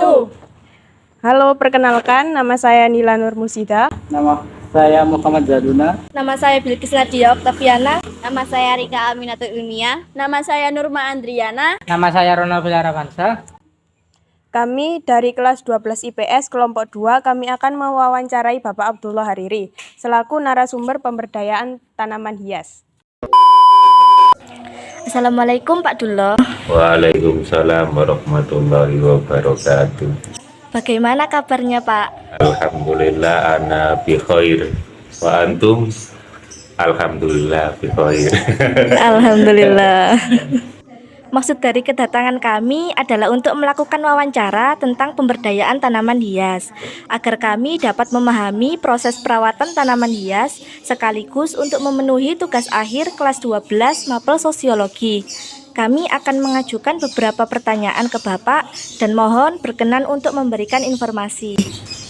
wabarakatuh. Halo, perkenalkan nama saya Nila Nur Musida. Nama saya Muhammad Zaduna. Nama saya Bilkis Nadia Oktaviana. Nama saya Rika Aminatul Ilmia. Nama saya Nurma Andriana. Nama saya Ronald Bilaravansa. Kami dari kelas 12 IPS kelompok 2, kami akan mewawancarai Bapak Abdullah Hariri selaku narasumber pemberdayaan tanaman hias. Assalamualaikum Pak Dullah. Waalaikumsalam warahmatullahi wabarakatuh. Bagaimana kabarnya Pak? Alhamdulillah ana bi khair. Wa antum? Alhamdulillah bi khair. Alhamdulillah. Maksud dari kedatangan kami adalah untuk melakukan wawancara tentang pemberdayaan tanaman hias, agar kami dapat memahami proses perawatan tanaman hias sekaligus untuk memenuhi tugas akhir kelas 12 mapel sosiologi. Kami akan mengajukan beberapa pertanyaan ke Bapak dan mohon berkenan untuk memberikan informasi.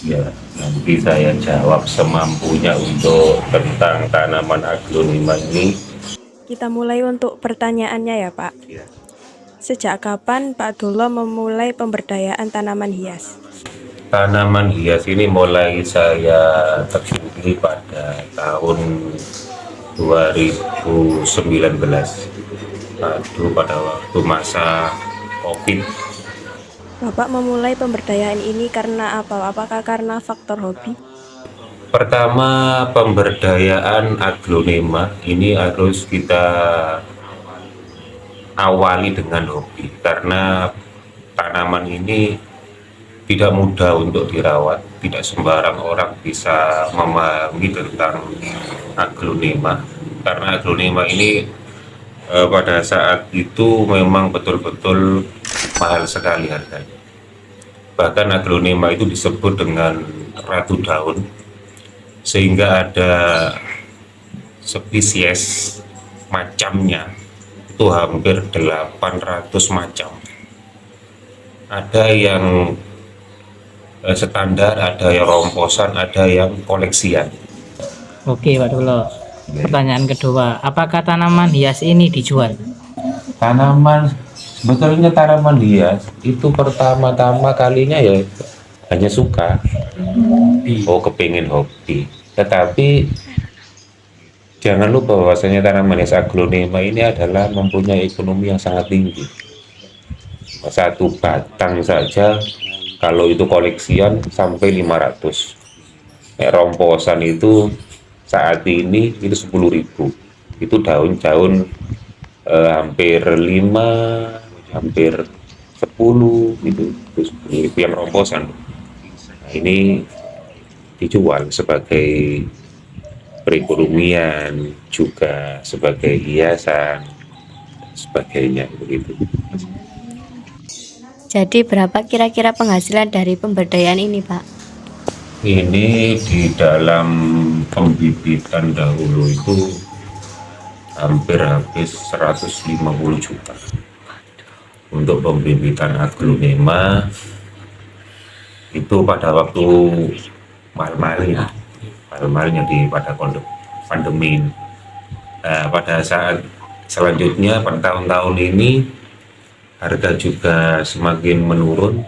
Ya, nanti saya jawab semampunya untuk tentang tanaman aglonema ini. Kita mulai untuk pertanyaannya ya Pak. Ya. Sejak kapan Pak Abdullah memulai pemberdayaan tanaman hias? Tanaman hias ini mulai saya terjun pada tahun 2019. Aduh, pada waktu masa COVID. Bapak memulai pemberdayaan ini karena apa? Apakah karena faktor hobi? Pertama, pemberdayaan aglonema ini harus kita awali dengan hobi, karena tanaman ini tidak mudah untuk dirawat, tidak sembarang orang bisa memahami tentang aglonema, karena aglonema ini pada saat itu memang betul-betul mahal sekali harganya. Bahkan aglonema itu disebut dengan ratu daun, sehingga ada spesies macamnya itu hampir 800 macam. Ada yang standar, ada yang romposan, ada yang koleksian. Oke Pak Dullah. Pertanyaan kedua, apakah tanaman hias ini dijual? Sebetulnya tanaman hias itu pertama-tama kalinya ya hanya suka, kepingin hobi. Tetapi jangan lupa bahwasanya tanaman hias aglonema ini adalah mempunyai ekonomi yang sangat tinggi. Satu batang saja kalau itu koleksian sampai 500. Romposan itu saat ini itu 10.000. Itu daun-daun hampir 5, hampir 10 gitu. Itu 10.000 yang romposan. Nah, ini dijual sebagai perekonomian, juga sebagai hiasan, sebagainya begitu. Jadi berapa kira-kira penghasilan dari pemberdayaan ini Pak? Ini di dalam pembibitan dahulu itu hampir habis 150 juta untuk pembibitan aglonema itu pada waktu malmalnya pada pandemi. Pada saat selanjutnya pada tahun-tahun ini harga juga semakin menurun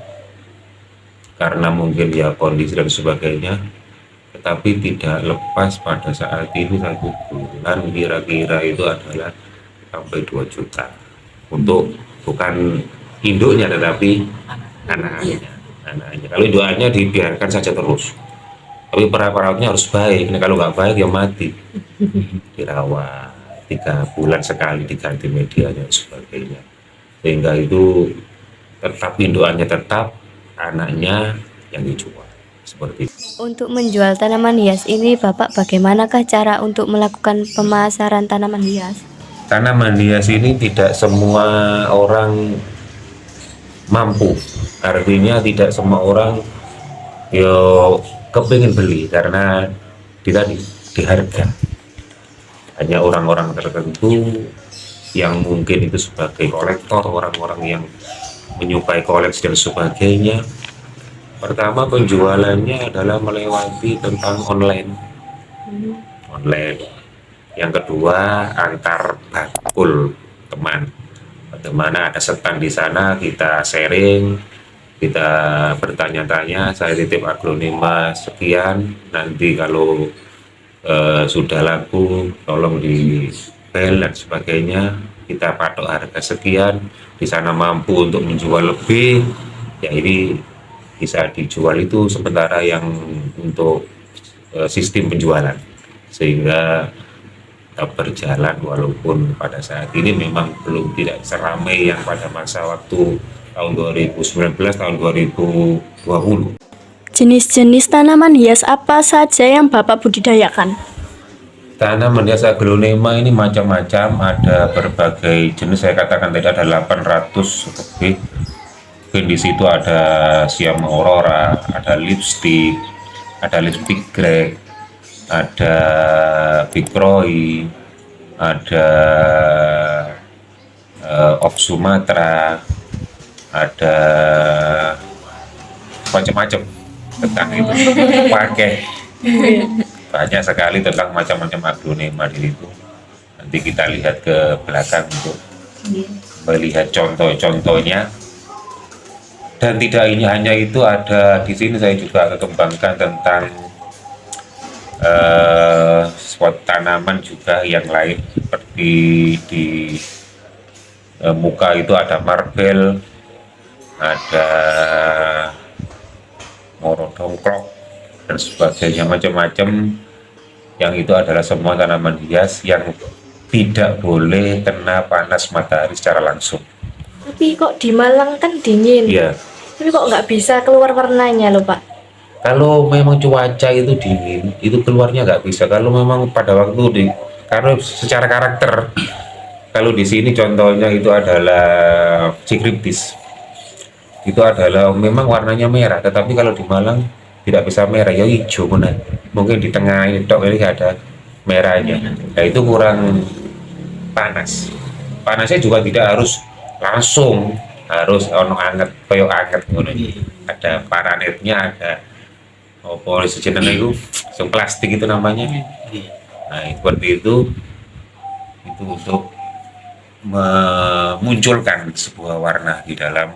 karena mungkin ya kondisi dan sebagainya, tetapi tidak lepas pada saat ini 1 bulan kira-kira itu adalah sampai 2 juta untuk bukan induknya tetapi anaknya. Kalau induknya dibiarkan saja terus, tapi perawatnya harus baik. Nah, kalau nggak baik ya mati. Dirawat 3 bulan sekali, diganti medianya dan sebagainya, sehingga itu tetap indukannya tetap, anaknya yang dijual seperti itu. Untuk menjual tanaman hias ini Bapak bagaimanakah cara untuk melakukan pemasaran tanaman hias? Tanaman hias ini tidak semua orang mampu, artinya tidak semua orang kepingin beli karena di harga. Hanya orang-orang tertentu yang mungkin itu sebagai kolektor, orang-orang yang menyukai koleksi dan sebagainya. Pertama, penjualannya adalah melewati tentang online. Yang kedua, antar bakul teman. Bagaimana ada stand di sana, kita sharing, kita bertanya-tanya, saya titip aglonema sekian, nanti kalau sudah laku tolong di bel dan sebagainya, kita patok harga sekian, di sana mampu untuk menjual lebih, ya ini bisa dijual itu sementara yang untuk sistem penjualan, sehingga tetap berjalan walaupun pada saat ini memang belum tidak seramai yang pada masa waktu tahun 2019, tahun 2020. Jenis-jenis tanaman hias apa saja yang Bapak budidayakan? Tanaman hias aglonema ini macam-macam, ada berbagai jenis, saya katakan tadi ada 800 lebih. Mungkin di situ ada siam aurora, ada lipstick grek, ada big roy, ada of Sumatra, ada macam-macam tentang itu, pakai banyak sekali tentang macam-macam aglonema di situ. Nanti kita lihat ke belakang untuk melihat contoh-contohnya. Dan tidak ini hanya itu, ada di sini saya juga kembangkan tentang suatu tanaman juga yang lain, seperti di muka itu ada marbel, ada moro dongklok dan sebagainya, macam-macam, yang itu adalah semua tanaman hias yang tidak boleh kena panas matahari secara langsung. Tapi kok di Malang kan dingin. Iya, Tapi kok nggak bisa keluar warnanya loh Pak? kalau memang cuaca itu dingin, itu keluarnya nggak bisa. Kalau memang pada waktu karena secara karakter, kalau di sini contohnya itu adalah Cicriptis, itu adalah memang warnanya merah, tetapi kalau di Malang tidak bisa merah, ya hijau benar. Mungkin di tengah ini dok ini ada merahnya. Nah itu kurang panas. Panasnya juga tidak harus langsung, harus ono anget, koyo anget ngono. Ada paranetnya, ada apa sejenisnya itu, yang plastik itu namanya. Nah seperti itu untuk memunculkan sebuah warna di dalam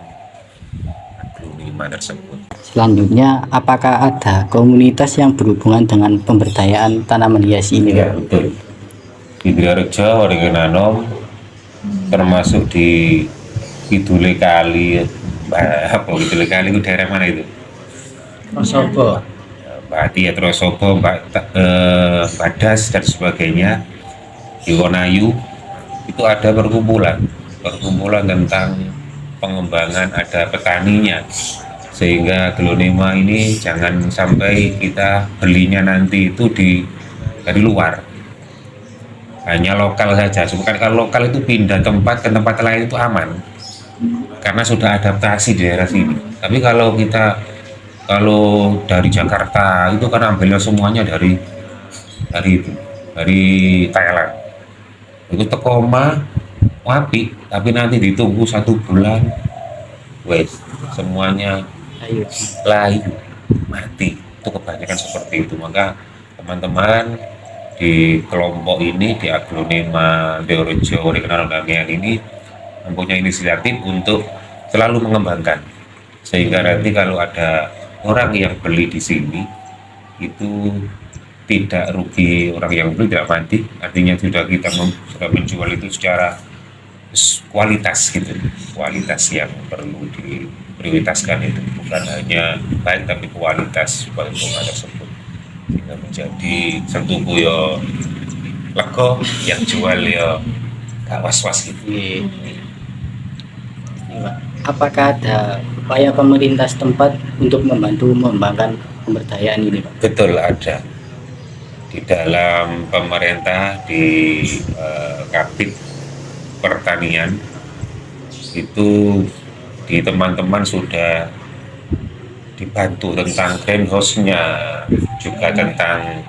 aglonema tersebut. Selanjutnya, apakah ada komunitas yang berhubungan dengan pemberdayaan tanaman hias ini? Ya betul. Di Triareja, Waringin termasuk di Kidule Kali, Kidule Kali itu daerah mana itu? Trosobo. Mbak Tia Trosobo, Badas dan sebagainya, di Wonayu itu ada perkumpulan tentang pengembangan, ada petaninya, sehingga aglonema ini jangan sampai kita belinya nanti itu dari luar, hanya lokal saja. Bukan kalau lokal itu pindah tempat ke tempat lain itu aman karena sudah adaptasi di daerah sini. Tapi kalau dari Jakarta itu kan ambilnya semuanya dari Thailand, itu tekoma wapi, tapi nanti ditunggu 1 bulan wes semuanya layu mati. Itu kebanyakan seperti itu. Maka teman-teman di kelompok ini, di aglonema Deorejo Regional Gamian ini mempunyai inisiatif untuk selalu mengembangkan, sehingga nanti kalau ada orang yang beli di sini itu tidak rugi, orang yang beli tidak mati, artinya sudah kita sudah menjual itu secara kualitas gitu, kualitas yang perlu diprioritaskan, itu bukan hanya baik tapi kualitas bunga tersebut, sehingga menjadi sentuku yo lego, yang jual yo gak was-was gitu. Apakah ada upaya pemerintah setempat untuk membantu mengembangkan pemberdayaan ini, Pak? Betul, ada. Di dalam pemerintah, di Kabid Pertanian itu, di teman-teman sudah dibantu tentang greenhouse-nya, juga tentang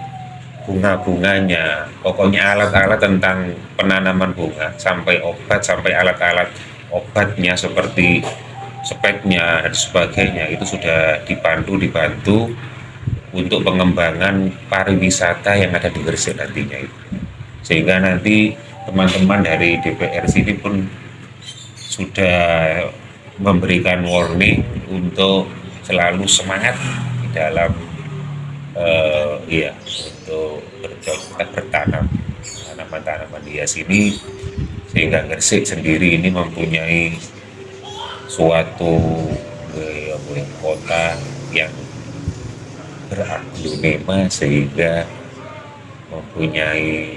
bunga-bunganya, pokoknya alat-alat tentang penanaman bunga, sampai obat, sampai alat-alat obatnya seperti speknya dan sebagainya, itu sudah dibantu untuk pengembangan pariwisata yang ada di Gresik nantinya itu. Sehingga nanti teman-teman dari DPR sini pun sudah memberikan warning untuk selalu semangat di dalam untuk bertanam tanaman-tanaman hias ini, sehingga Gresik sendiri ini mempunyai suatu kota yang beraglonema, sehingga mempunyai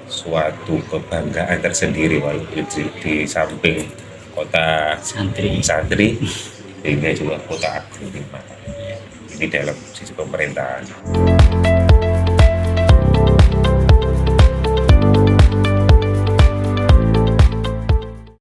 suatu kebanggaan tersendiri walaupun di samping kota Santri. sehingga juga kota aglonema ini dalam sisi pemerintahan.